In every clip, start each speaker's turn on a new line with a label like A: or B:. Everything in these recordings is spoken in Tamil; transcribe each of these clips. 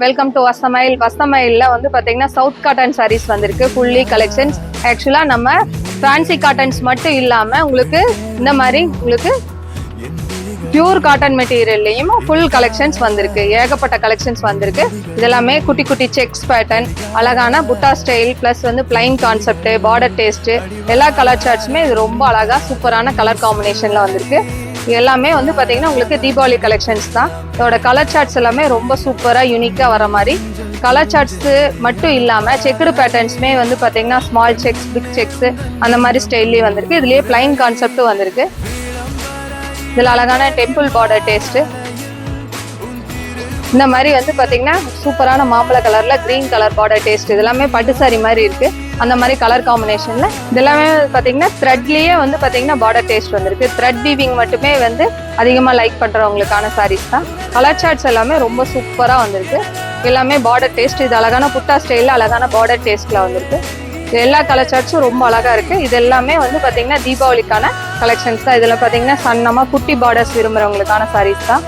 A: Welcome to வஸ்தமயில். வஸ்தமயில்ல வந்து பாத்தீங்கன்னா சவுத் காட்டன் சாரீஸ் வந்திருக்கு. Fully collections. ஆக்சுவலா நம்ம ஃபேன்சி காட்டன்ஸ் மட்டும் இல்லாம உங்களுக்கு இந்த மாதிரி உங்களுக்கு பியூர் காட்டன் மெட்டீரியல்லையும் ஃபுல் கலெக்ஷன்ஸ் வந்திருக்கு. ஏகப்பட்ட கலெக்ஷன்ஸ் வந்திருக்கு. இதெல்லாமே குட்டி குட்டி செக்ஸ் பேட்டர்ன், அழகான புட்டா ஸ்டைல், பிளஸ் வந்து பிளைன் கான்செப்ட், பார்டர் டேஸ்ட், எல்லா கலர் சார்ட்ஸுமே இது ரொம்ப அழகா சூப்பரான கலர் காம்பினேஷன்ல வந்திருக்கு. எல்லாமே வந்து பாத்தீங்கன்னா உங்களுக்கு தீபாவளி கலெக்ஷன்ஸ் தான். இதோட கலர் சார்ட்ஸ் எல்லாமே ரொம்ப சூப்பரா யூனிக்கா வர மாதிரி கலர் சார்ட்ஸ் மட்டும் இல்லாம செக்குடு பேட்டர்ன்ஸ்மே வந்து பாத்தீங்கன்னா ஸ்மால் செக்ஸ், பிக் செக்ஸ் அந்த மாதிரி ஸ்டைல்லயே வந்திருக்கு. இதுலயே பிளைன் கான்செப்டும் வந்திருக்கு. இதுல அழகான டெம்பிள் பார்டர் டேஸ்ட், இந்த மாதிரி வந்து பாத்தீங்கன்னா சூப்பரான மாம்பழ கலர்ல கிரீன் கலர் பார்டர் டேஸ்ட், இதெல்லாமே பட்டு சாரி மாதிரி இருக்கு. அந்த மாதிரி கலர் காம்பினேஷன்ல இதெல்லாமே பாத்தீங்கன்னா த்ரெட்லயே வந்து பாத்தீங்கன்னா பார்டர் டேஸ்ட் வந்திருக்கு. த்ரெட் வீவிங் மட்டுமே வந்து அதிகமா லைக் பண்றவங்களுக்கான சாரீஸ் தான். கலர் சார்ட்ஸ் எல்லாமே ரொம்ப சூப்பரா வந்திருக்கு. எல்லாமே பார்டர் டேஸ்ட். இது அழகான புட்டா ஸ்டைல்ல அழகான பார்டர் டேஸ்ட்ல வந்திருக்கு. எல்லா கலர் சார்ட்ஸும் ரொம்ப அழகா இருக்கு. இது எல்லாமே வந்து பாத்தீங்கன்னா தீபாவளிக்கான கலெக்ஷன்ஸ் தான். இதுல பாத்தீங்கன்னா சன்னமா குட்டி பார்டர்ஸ் விரும்புறவங்களுக்கான சாரீஸ் தான்.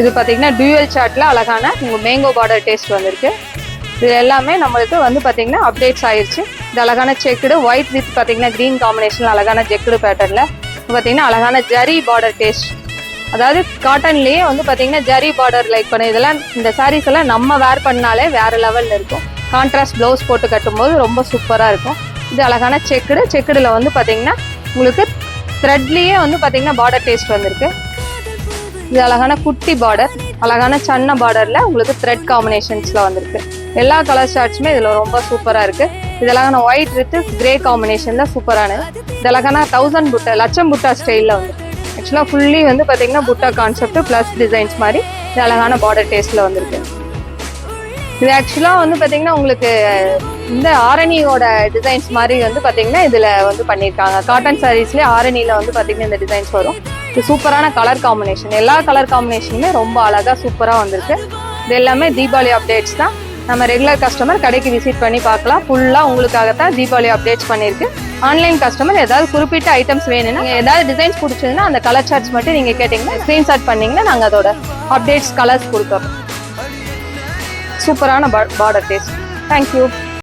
A: இது பாத்தீங்கன்னா டியூவல் சார்ட்ல அழகான மேங்கோ பார்டர் டேஸ்ட் வந்திருக்கு. இது எல்லாமே நம்மளுக்கு வந்து பாத்தீங்கன்னா அப்டேட்ஸ் ஆயிடுச்சு. இது அழகான செக்குடு ஒயிட் வித் பாத்தீங்கன்னா கிரீன் காம்பினேஷன் அழகான செக்குடு பேட்டர்ன்ல பாத்தீங்கன்னா அழகான ஜரி பார்டர் டேஸ்ட். அதாவது காட்டன்லயே வந்து பாத்தீங்கன்னா ஜரி பார்டர் லைக் பண்ண இதெல்லாம் இந்த சாரீஸ் எல்லாம் நம்ம வேர் பண்ணாலே வேற லெவல்ல இருக்கும். கான்ட்ராஸ்ட் பிளவுஸ் போட்டு கட்டும்போது ரொம்ப சூப்பரா இருக்கும். இது அழகான செக்குடுல வந்து பாத்தீங்கன்னா உங்களுக்கு த்ரெட்லயே வந்து பாத்தீங்கன்னா பார்டர் டேஸ்ட் வந்திருக்கு. இது அழகான குட்டி பார்டர், அழகான சன்ன பார்டர்ல உங்களுக்கு த்ரெட் காம்பினேஷன்ஸ்ல வந்திருக்கு. எல்லா கலர் ஷார்ட்ஸுமே இதுல ரொம்ப சூப்பரா இருக்கு. இது அழகான ஒயிட் வித் கிரே காம்பினேஷன்ல சூப்பரானது. இது அழகான 1000 புட்டா, லட்சம் புட்டா ஸ்டைல்ல வந்து ஆக்சுவலா ஃபுல்லி வந்து பாத்தீங்கன்னா புட்டா கான்செப்ட் பிளஸ் டிசைன்ஸ் மாதிரி இது அழகான பார்டர் டேஸ்ட்ல வந்திருக்கு. இது ஆக்சுவலா வந்து பாத்தீங்கன்னா உங்களுக்கு இந்த ஆரணியோட டிசைன்ஸ் மாதிரி வந்து பாத்தீங்கன்னா இதுல வந்து பண்ணியிருக்காங்க. காட்டன் சாரீஸ்லயே ஆரணியில வந்து பாத்தீங்கன்னா இந்த டிசைன்ஸ் வரும். இது சூப்பரான கலர் காம்பினேஷன். எல்லா கலர் காம்பினேஷனுமே ரொம்ப அழகா சூப்பரா வந்திருக்கு. இது எல்லாமே தீபாவளி அப்டேட்ஸ் தான். நம்ம ரெகுலர் கஸ்டமர் கடைக்கு விசிட் பண்ணி பார்க்கலாம். ஃபுல்லா உங்களுக்காகத்தான் தீபாவளி அப்டேட்ஸ் பண்ணிருக்கு. ஆன்லைன் கஸ்டமர் ஏதாவது குறிப்பிட்ட ஐட்டம்ஸ் வேணும்னா ஏதாவது டிசைன்ஸ் பிடிச்சதுன்னா அந்த கலர் சார்ட்ஸ் மட்டும் நீங்க கேட்டீங்கன்னா ஸ்கிரீன்ஷாட் பண்ணீங்கன்னா நாங்க அதோட அப்டேட்ஸ் கலர்ஸ் கொடுக்குறோம். சூப்பரான பார்டர் டேஸ்ட். தேங்க்யூ.